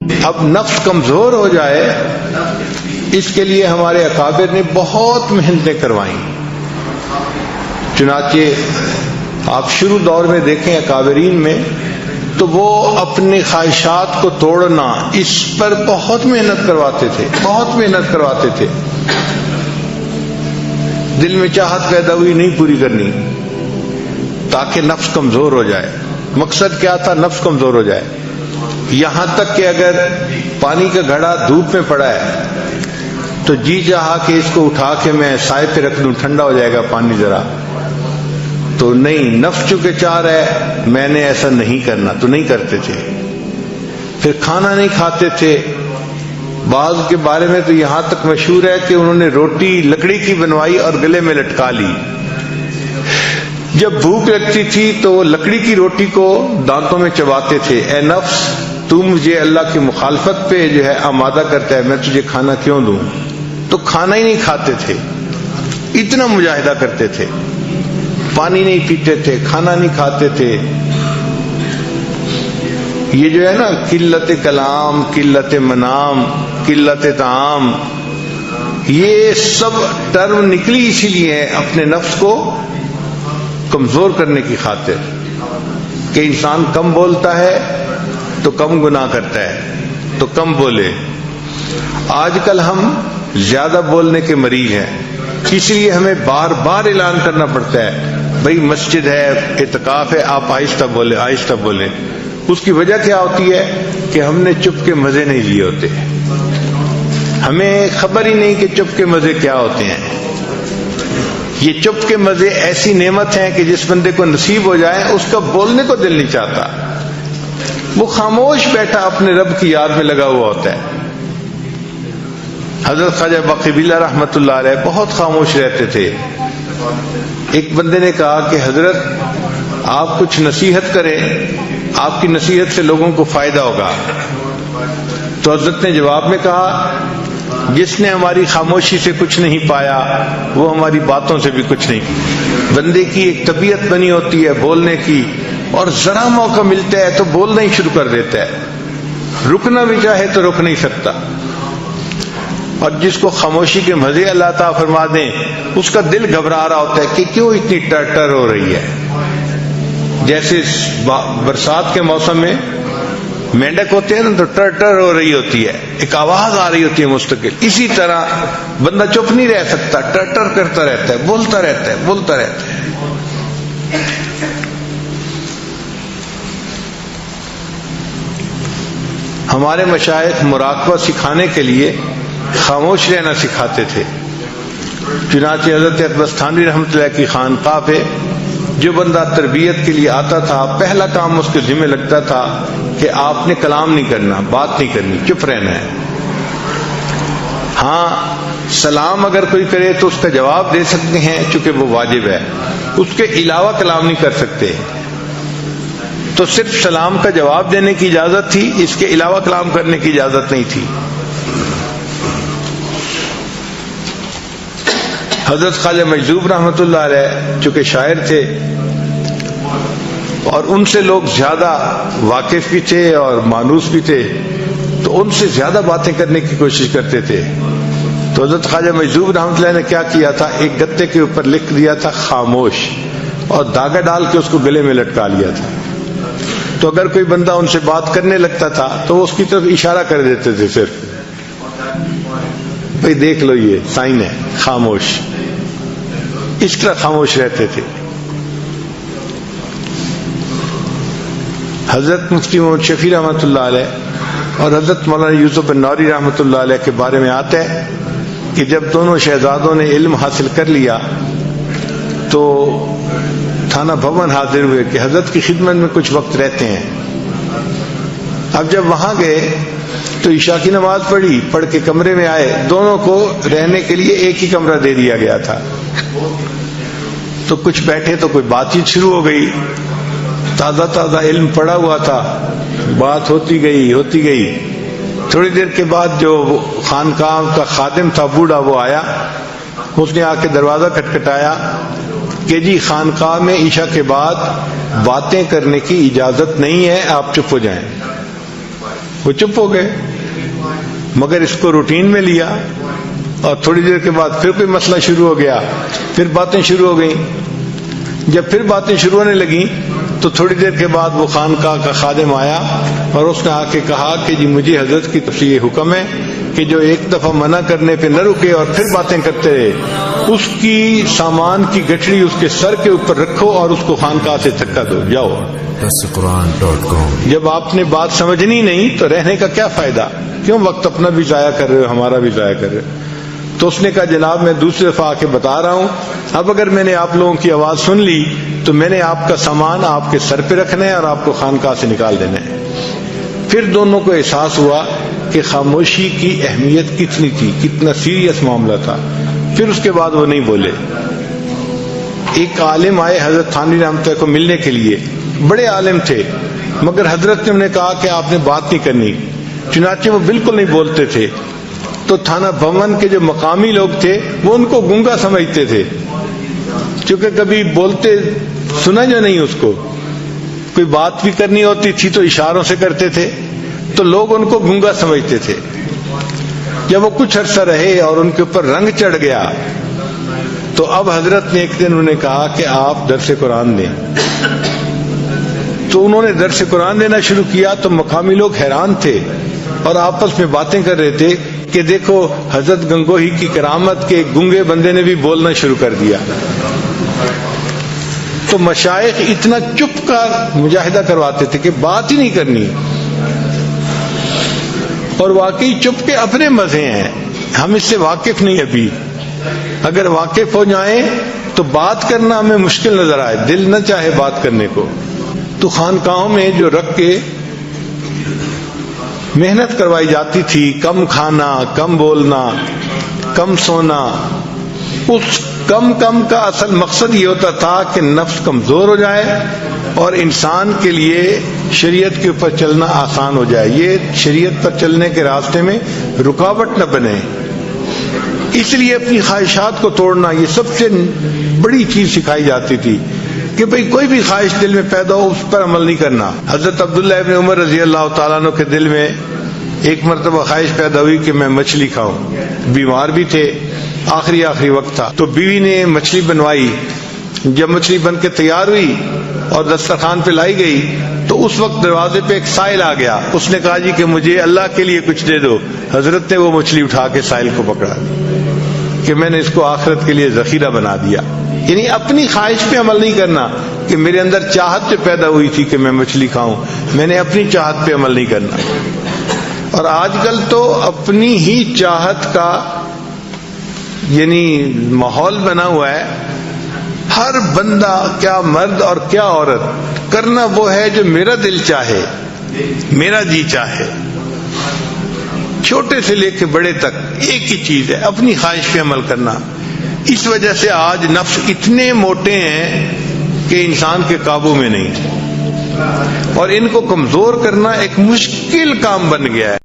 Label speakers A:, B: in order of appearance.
A: اب نفس کمزور ہو جائے اس کے لیے ہمارے اکابر نے بہت محنتیں کروائیں. چنانچہ آپ شروع دور میں دیکھیں اکابرین میں تو وہ اپنے خواہشات کو توڑنا اس پر بہت محنت کرواتے تھے، بہت محنت کرواتے تھے. دل میں چاہت پیدا ہوئی نہیں پوری کرنی تاکہ نفس کمزور ہو جائے. مقصد کیا تھا؟ نفس کمزور ہو جائے. یہاں تک کہ اگر پانی کا گھڑا دھوپ میں پڑا ہے تو جی چاہا کہ اس کو اٹھا کے میں سائے پہ رکھ دوں، ٹھنڈا ہو جائے گا پانی ذرا، تو نہیں، نفس چونکہ چاہ رہا ہے میں نے ایسا نہیں کرنا، تو نہیں کرتے تھے. پھر کھانا نہیں کھاتے تھے. بعض کے بارے میں تو یہاں تک مشہور ہے کہ انہوں نے روٹی لکڑی کی بنوائی اور گلے میں لٹکا لی. جب بھوک لگتی تھی تو وہ لکڑی کی روٹی کو دانتوں میں چباتے تھے. اے نفس، تو مجھے اللہ کی مخالفت پہ جو ہے آمادہ کرتا ہے، میں تجھے کھانا کیوں دوں؟ تو کھانا ہی نہیں کھاتے تھے، اتنا مجاہدہ کرتے تھے. پانی نہیں پیتے تھے، کھانا نہیں کھاتے تھے. یہ جو ہے نا قلت کلام، قلت منام، قلت طعام، یہ سب ٹرم نکلی اسی لیے ہے اپنے نفس کو کمزور کرنے کی خاطر کہ انسان کم بولتا ہے تو کم گناہ کرتا ہے، تو کم بولے. آج کل ہم زیادہ بولنے کے مریض ہیں، اس لیے ہمیں بار بار اعلان کرنا پڑتا ہے بھئی مسجد ہے، اعتکاف ہے، آپ آہستہ بولیں، آہستہ بولیں. اس کی وجہ کیا ہوتی ہے کہ ہم نے چپ کے مزے نہیں لیے ہوتے، ہمیں خبر ہی نہیں کہ چپ کے مزے کیا ہوتے ہیں. یہ چپ کے مزے ایسی نعمت ہیں کہ جس بندے کو نصیب ہو جائے اس کا بولنے کو دل نہیں چاہتا، وہ خاموش بیٹھا اپنے رب کی یاد میں لگا ہوا ہوتا ہے. حضرت خواجہ باقی باللہ رحمۃ اللہ علیہ بہت خاموش رہتے تھے. ایک بندے نے کہا کہ حضرت آپ کچھ نصیحت کریں، آپ کی نصیحت سے لوگوں کو فائدہ ہوگا. تو حضرت نے جواب میں کہا جس نے ہماری خاموشی سے کچھ نہیں پایا وہ ہماری باتوں سے بھی کچھ نہیں. بندے کی ایک طبیعت بنی ہوتی ہے بولنے کی، اور ذرا موقع ملتا ہے تو بولنا ہی شروع کر دیتا ہے، رکنا بھی چاہے تو رک نہیں سکتا. اور جس کو خاموشی کے مزے اللہ تعالیٰ فرما دیں اس کا دل گھبرا رہا ہوتا ہے کہ کیوں اتنی ٹر ہو رہی ہے. جیسے برسات کے موسم میں مینڈک ہوتے ہیں نا تو ٹر ہو رہی ہوتی ہے، ایک آواز آ رہی ہوتی ہے مستقل. اسی طرح بندہ چپ نہیں رہ سکتا، ٹر کرتا رہتا ہے، بولتا رہتا ہے، بولتا رہتا ہے. ہمارے مشائخ مراقبہ سکھانے کے لیے خاموش رہنا سکھاتے تھے. چنانچہ حضرت اقبال تھانوی رحمۃ اللہ کی خانقاہ پہ جو بندہ تربیت کے لیے آتا تھا پہلا کام اس کے ذمہ لگتا تھا کہ آپ نے کلام نہیں کرنا، بات نہیں کرنی، چپ رہنا ہے. ہاں سلام اگر کوئی کرے تو اس کا جواب دے سکتے ہیں چونکہ وہ واجب ہے، اس کے علاوہ کلام نہیں کر سکتے. تو صرف سلام کا جواب دینے کی اجازت تھی، اس کے علاوہ کلام کرنے کی اجازت نہیں تھی. حضرت خواجہ مجذوب رحمۃ اللہ علیہ چونکہ شاعر تھے اور ان سے لوگ زیادہ واقف بھی تھے اور مانوس بھی تھے، تو ان سے زیادہ باتیں کرنے کی کوشش کرتے تھے. تو حضرت خواجہ مجذوب رحمۃ اللہ نے کیا کیا تھا، ایک گتے کے اوپر لکھ دیا تھا خاموش، اور دھاگا ڈال کے اس کو گلے میں لٹکا لیا تھا. تو اگر کوئی بندہ ان سے بات کرنے لگتا تھا تو وہ اس کی طرف اشارہ کر دیتے تھے، صرف بھئی دیکھ لو یہ سائن ہے خاموش. اس طرح خاموش رہتے تھے. حضرت مفتی محمد شفیع رحمۃ اللہ علیہ اور حضرت مولانا یوسف النوری رحمۃ اللہ علیہ کے بارے میں آتا ہے کہ جب دونوں شہزادوں نے علم حاصل کر لیا تو تھانہ بھون حاضر ہوئے کہ حضرت کی خدمت میں کچھ وقت رہتے ہیں. اب جب وہاں گئے تو عشاء کی نماز پڑھ کے کمرے میں آئے. دونوں کو رہنے کے لیے ایک ہی کمرہ دے دیا گیا تھا. تو کچھ بیٹھے تو کوئی بات چیت شروع ہو گئی. تازہ علم پڑا ہوا تھا، بات ہوتی گئی. تھوڑی دیر کے بعد جو خانقاہ کا خادم تھا بوڑھا وہ آیا. اس نے آ کے دروازہ کھٹکھٹایا کہ جی خانقاہ میں عشاء کے بعد باتیں کرنے کی اجازت نہیں ہے، آپ چپ ہو جائیں. وہ چپ ہو گئے، مگر اس کو روٹین میں لیا، اور تھوڑی دیر کے بعد پھر کوئی مسئلہ شروع ہو گیا، پھر باتیں شروع ہو گئیں۔ جب پھر باتیں شروع ہونے لگیں تو تھوڑی دیر کے بعد وہ خانقاہ کا خادم آیا اور اس نے آ کے کہا کہ جی مجھے حضرت کی طرف سے یہ حکم ہے کہ جو ایک دفعہ منع کرنے پہ نہ رکے اور پھر باتیں کرتے رہے، اس کی سامان کی گٹھڑی اس کے سر کے اوپر رکھو اور اس کو خانقاہ سے دھکا دو، جاؤ۔ جب آپ نے بات سمجھنی نہیں تو رہنے کا کیا فائدہ؟ کیوں وقت اپنا بھی ضائع کر رہے ہو، ہمارا بھی ضائع کر رہے ہو؟ تو اس نے کہا جناب میں دوسری دفعہ آ کے بتا رہا ہوں، اب اگر میں نے آپ لوگوں کی آواز سن لی تو میں نے آپ کا سامان آپ کے سر پہ رکھنا ہے اور آپ کو خانقاہ سے نکال دینا ہے۔ پھر دونوں کو احساس ہوا کہ خاموشی کی اہمیت کتنی تھی، کتنا سیریس معاملہ تھا۔ پھر اس کے بعد وہ نہیں بولے۔ ایک عالم آئے حضرت تھانوی رحمۃ اللہ کو ملنے کے لیے، بڑے عالم تھے، مگر حضرت نے انہیں کہا کہ آپ نے بات نہیں کرنی، چنانچہ وہ بالکل نہیں بولتے تھے۔ تو تھانہ بھون کے جو مقامی لوگ تھے وہ ان کو گونگا سمجھتے تھے، چونکہ کبھی بولتے سنا جو نہیں، اس کو کوئی بات بھی کرنی ہوتی تھی تو اشاروں سے کرتے تھے، تو لوگ ان کو گونگا سمجھتے تھے۔ جب وہ کچھ عرصہ رہے اور ان کے اوپر رنگ چڑھ گیا تو اب حضرت نے ایک دن انہیں کہا کہ آپ درس قرآن دیں۔ تو انہوں نے درس قرآن دینا شروع کیا تو مقامی لوگ حیران تھے اور آپس میں باتیں کر رہے تھے کہ دیکھو حضرت گنگوہی کی کرامت کے گنگے بندے نے بھی بولنا شروع کر دیا۔ تو مشائخ اتنا چپ کا مجاہدہ کرواتے تھے کہ بات ہی نہیں کرنی، اور واقعی چپ کے اپنے مزے ہیں، ہم اس سے واقف نہیں ابھی۔ اگر واقف ہو جائیں تو بات کرنا ہمیں مشکل نظر آئے، دل نہ چاہے بات کرنے کو۔ تو خانقاہوں میں جو رکھ کے محنت کروائی جاتی تھی، کم کھانا، کم بولنا، کم سونا، اس کم کا اصل مقصد یہ ہوتا تھا کہ نفس کمزور ہو جائے اور انسان کے لیے شریعت کے اوپر چلنا آسان ہو جائے، یہ شریعت پر چلنے کے راستے میں رکاوٹ نہ بنے۔ اس لیے اپنی خواہشات کو توڑنا یہ سب سے بڑی چیز سکھائی جاتی تھی کہ بھئی کوئی بھی خواہش دل میں پیدا ہو اس پر عمل نہیں کرنا۔ حضرت عبداللہ ابن عمر رضی اللہ تعالیٰ عنہ کے دل میں ایک مرتبہ خواہش پیدا ہوئی کہ میں مچھلی کھاؤں، بیمار بھی تھے، آخری وقت تھا، تو بیوی نے مچھلی بنوائی۔ جب مچھلی بن کے تیار ہوئی اور دسترخوان پہ لائی گئی تو اس وقت دروازے پہ ایک سائل آ گیا، اس نے کہا جی کہ مجھے اللہ کے لیے کچھ دے دو۔ حضرت نے وہ مچھلی اٹھا کے سائل کو پکڑا کہ میں نے اس کو آخرت کے لیے ذخیرہ بنا دیا۔ یعنی اپنی خواہش پہ عمل نہیں کرنا کہ میرے اندر چاہت پیدا ہوئی تھی کہ میں مچھلی کھاؤں، میں نے اپنی چاہت پہ عمل نہیں کرنا۔ اور آج کل تو اپنی ہی چاہت کا یعنی ماحول بنا ہوا ہے، ہر بندہ کیا مرد اور کیا عورت کرنا وہ ہے جو میرا دل چاہے، میرا جی چاہے، چھوٹے سے لے کے بڑے تک ایک ہی چیز ہے، اپنی خواہش پہ عمل کرنا۔ اس وجہ سے آج نفس اتنے موٹے ہیں کہ انسان کے قابو میں نہیں، اور ان کو کمزور کرنا ایک مشکل کام بن گیا ہے۔